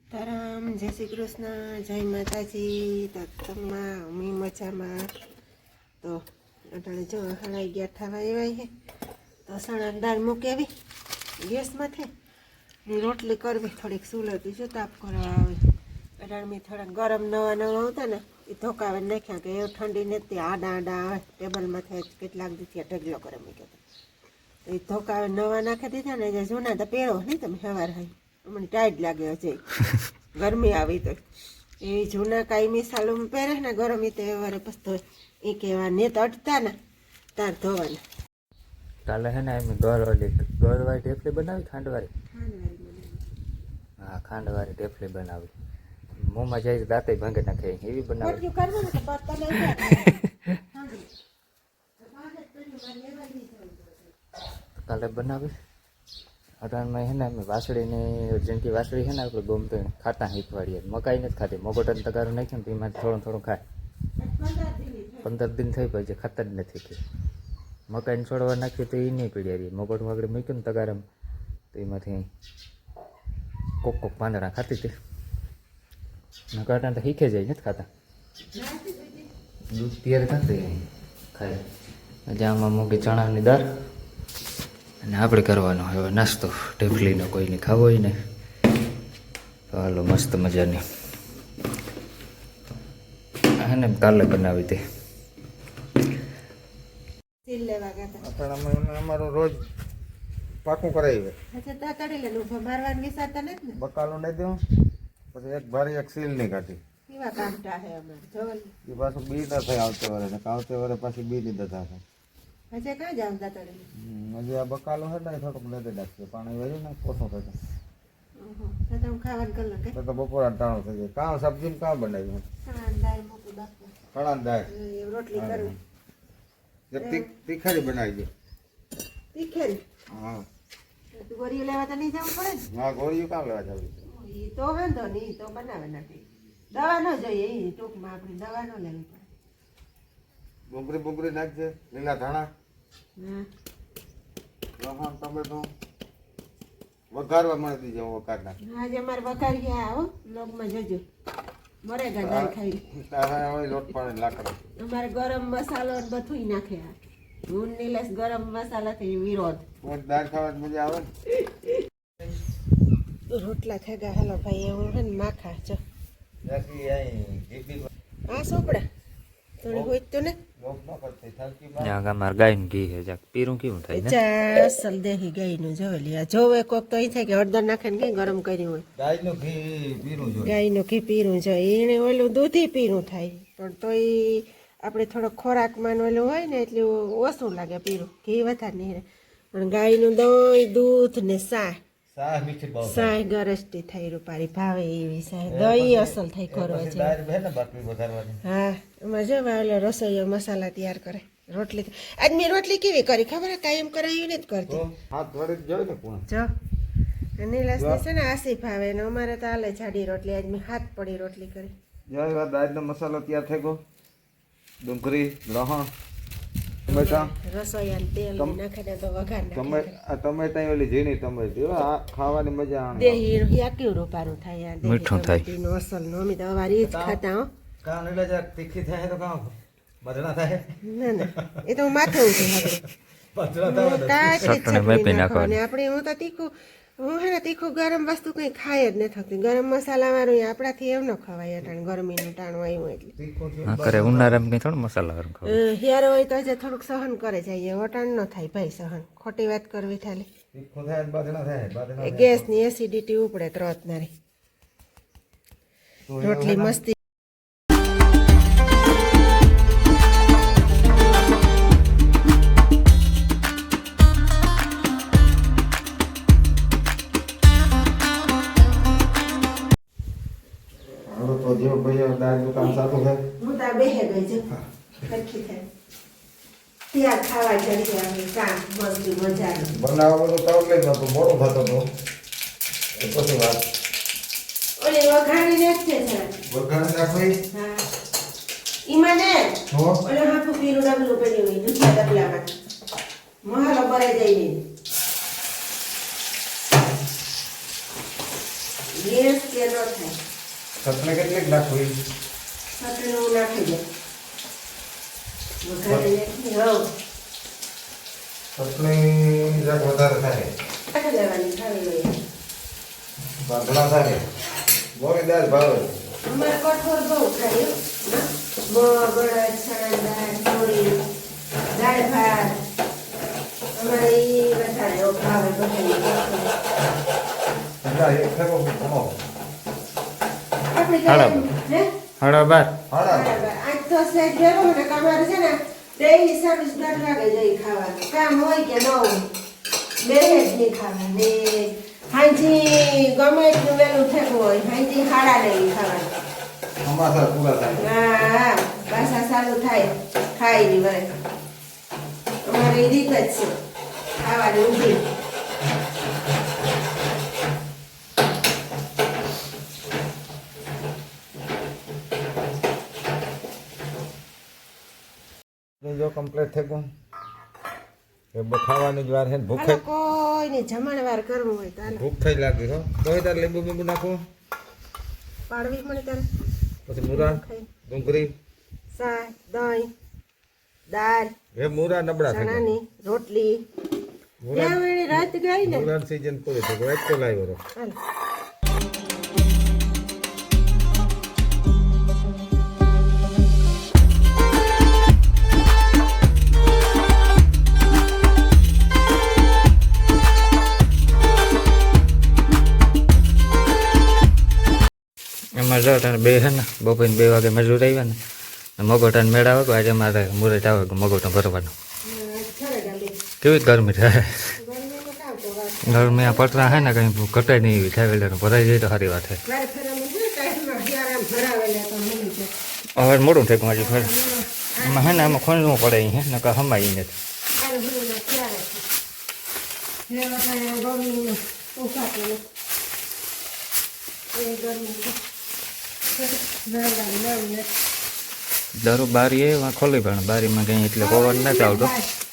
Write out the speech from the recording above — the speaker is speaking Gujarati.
તારામ જય શ્રી કૃષ્ણ જય માતાજી તત્તમમાં અમી મજામાં તો અટાણે જો 11:30 થવા આવ્યા છે તો સણા દાળ મૂકી આવી ગેસમાંથી ને રોટલી કરવી થોડીક સુલતી જો તાપ કરવા આવે અટાણે મેં થોડાક ગરમ નવા હતા ને એ ધોકાવે નાખ્યા કે એવું ઠંડી નથી આડા આડા આવે ટેબલમાંથી કેટલાક દીથી ઢગલો કરે મેં કહેતો એ ધોકાવે નવા નાખી દીધા ને જે જૂના તો પહેરો નહીં તમે સવાર હોય મને ટાઈટ લાગે હજી ગરમી આવી તો એ જૂના કાયમી સાલું પહેરે ને ગરમી તો વારે પસ્તો એ કહેવા ને તો અટતા ને તાર ધોવાના કાલે હે ને એમ ગોળવાળી ઢેફલી બનાવી ખાંડવાળી હા ખાંડવાળી ઢેફલી બનાવી મોંમાં જાય દાંતે ભાંગે નાખે એવી બનાવી કાલે બનાવી અટાણમાં હે ને અમે વાસળીને જેમકી વાસળી છે ને આપણે ગમતો ખાતા શીખવાડીએ મકાઈ નથી ખાતી મોગોટન તગારો નાખ્યો ને તો એમાંથી થોડું થોડું ખાય 15 દિન થઈ પછી ખાતા જ નથી કે મકાઈને છોડવા નાખ્યું તો એ નહીં પીડ્યા રહી મોગોટું આગળ મૂક્યું ને તગારામાં તો એમાંથી કોક પાંદડા ખાતી હતી નકાટા તો શીખે જાય નથી ખાતા દૂધ તૈયાર ખાતી ખાય આમાં મૂકી ચણાની દાળ અને આપણે કરવાનો હવે નાસ્તો ઢેફલીનો કોઈને ખાવો હોય ને તો હાલો મસ્ત મજાની હે ને કાલે બનાવી હતી અમારું રોજ પાકું કરાવી બકાલું નહીં દેવું પછી એક ભારી એક સીલ નહીં કાઢી એ પાછું બી ના થાય આવતે વરે પાછી બી લીધા થાય હજી આ બકાલો છે ને થોડુંક લેતે નાખશે પાણી વેર્યું ને ઓછું થશે તો બપોરા ટાણું થઈ જાય કાં સબ્જી કાં બનાવ્યું ચણા દાળ તીખારી બનાવી દે હા ગોળીઓ લેવા તો નહીં જવું પડે ને હા ગોળીઓ કામ લેવા જવું એ તો વાંધો નહીં તો બનાવે નાખી દવા ન જોઈએ એ ટૂંકમાં આપણે દવા ન લેવી પડે બુંગળી નાખજે લીલા ધાણા લસણ ટમેટું વઘારવા મળી દીજે વઘાર નાખ આજે અમારે વઘાર ગયા આવો લોગમાં જજો મરેગા દાળ ખાઈ તારા લોટ પાણી લાકડા અમારે ગરમ મસાલો બધું નાખે હું નીલેશ ગરમ મસાલાથી વિરોધ દાળ ખાવાની મજા આવે ને રોટલા થેગા હાલો ભાઈ હું હે ને માખા જો આ સોપડા થોડી હોય તો ને અમારે ગાયનું ઘી છે પીરું કેવું થાય ને અસલ દેહી ગાયનું જોવેલી જોવે કોક તો અહીં થાય કે હળદર નાખે ને કઈ ગરમ કર્યું હોય ગાયનું ઘી પીરું જોઈએ ગાયનું ઘી પીરું જોઈએ એને ઓલું દૂધી પીરું થાય પણ તો એ આપણે થોડો ખોરાકમાં ઓલું હોય ને એટલે ઓછું લાગે પીરું ઘી વધારે નહીં પણ ગાયનું દહીં દૂધ ને સાય ગરસ્ટી થઈ રૂપારી ભાવે એવી સાય દહીં અસલ થઈ ખરો છે હા એમાં જો ઓલો રસોઈયો મસાલા તૈયાર કરે રોટલી આજ મેં રોટલી કેવી કરી ખબર કાયમ કરાયું ને જ કરતી જો નીલાસને છે ને આસી ભાવે ને અમારે તો હાલે જાડી રોટલી આજ મેં હાથ પડી રોટલી કરી દાળનો મસાલો તૈયાર થઈ ગયો ડુંગળી લસણ ટમેટા રસોઈયા તેલ નાખીને તો વઘાર ટમેટા ઓલી ઝીણી ટમેટી આ ખાવાની મજા આવે દેહી યાક્યું રૂપારું થાય યાર મીઠું થાય નો અસલ નો મી તો વારી જ ખાતા હો કાં એટલે જ તીખી થાય તો કાં બદલા થાય ના ના એ તો માથે ઉઠે આપણે હું તો તીખું હું હે ને તીખું ગરમ વસ્તુ કઈ ખાય જ નથી થતી ગરમ મસાલા વાળું આપણાથી એમ ન ખવાય અટાણ ગરમીનું ટાણું આવ્યું એટલે કરે ઉનાળામાં કઈ થોડું મસાલા વાળું ખાવ હિયારો હોય તો હજે થોડુંક સહન કરે જાય અટાણ ન થાય ભાઈ સહન ખોટી વાત કરવી થાય ગેસ ની એસિડિટી ઉપડે ત્રત નારી રોટલી મસ્તી દુકાન ચાલુ છે હું તો બેહે ગઈ છે કચ્છી થાય ત્યાં ખાવા જડી આવી કામ મસ્તી મજા બનાવવા બધું તવલે જ નતું મોડું થતું હતું પછી વાત ઓલે વઘારી નાખશે વઘારી નાખવી હા ઈમાં ને ઓલે હાફું પીરું ડબલું પડ્યું હોય દૂધના ડબલામાં મહાલો ભરાઈ જાય ને ગેસ કે ન થાય સતને કેટલીક નાખવી સતનું નાખી દે વઘારી નાખી હવ સતની જરાક વધારે થાય નાખી લેવાની ખાવી લઈએ બાંધણા થાય મોરી દાળ ભાવે અમારે કઠોળ બહુ ખાય મગ અડદ ચણા દાળ ચોળી દાળ ભાત અમારે એ વધારે ભાવે બધાને એટલે એક ફેરો ઘણો આપણે હાલો. હે હળો બાર હાડા બરાબર. આજ તો સાહેબ ભેગો ને તમારે છે ને ડેઈલી સર્વિસ 10 વાગે જઈ ખાવાનું કામ હોય કે ન હોય બે જ નહીં ખાવા ને હાંજી ગમે એટલું વહેલું થતું હોય હાંજી ખાડા નહીં ખાવાનું અમાસા પૂરા થાય હા પાછા ચાલુ થાય ખાઈ ની વરે અમારી એ રીત જ છે ખાવાની ઊંધી જો કમ્પ્લીટ થઈ ગયું એ ખાવાની જ વાર છે ને ભૂખ હાલો કોઈને જમણવાર કરવું હોય તો હાલો. ભૂખ થઈ લાગી હો તો તારે લીંબુ બીંબુ નાખું પાડવી મને તારે પછી મુરા ખાઈ ડુંગળી શાક દહીં દાળ એ મુરા નબળા થઈ ગયા ચણાની રોટલી મુરા ત્યાં વેળી રાત ગઈ ને મુરા સીઝન પૂરી થઈ ગઈ તો લાવ્યો રહ્યો હાલો. એમાં જો તને બે છે ને બપોર 2 વાગે મજૂર આવ્યા ને મગોટાને મેળ આવે કે આજે મારે મુરત આવે કે મગોટો ભરવાનો છરે ગાલી કેવી ગરમી થાય ગરમીનું કામ તો વાત ગરમી આ પતરા છે ને કંઈ ઘટાય નહીં એવી થાય એટલે ભરાઈ જાય તો સારી વાત છે વારે ફેરામાં છે ટાઈમમાં જ્યારે આમ ભરાવેલા તો મળી જાય હવે મોડું થઈ ગયું હજી ફર એમાં છે ને આમાં ખોલવું પડે અહીં હે ને કે હમાઈ નથી આને ભરેલા ક્યારે છે જે વખતે ગરમીનું ઉકાતું એ ગરમી છે દરો બારી એ ખોલી પણ બારીમાં કંઈ એટલે પવન નથી આવતો બાય.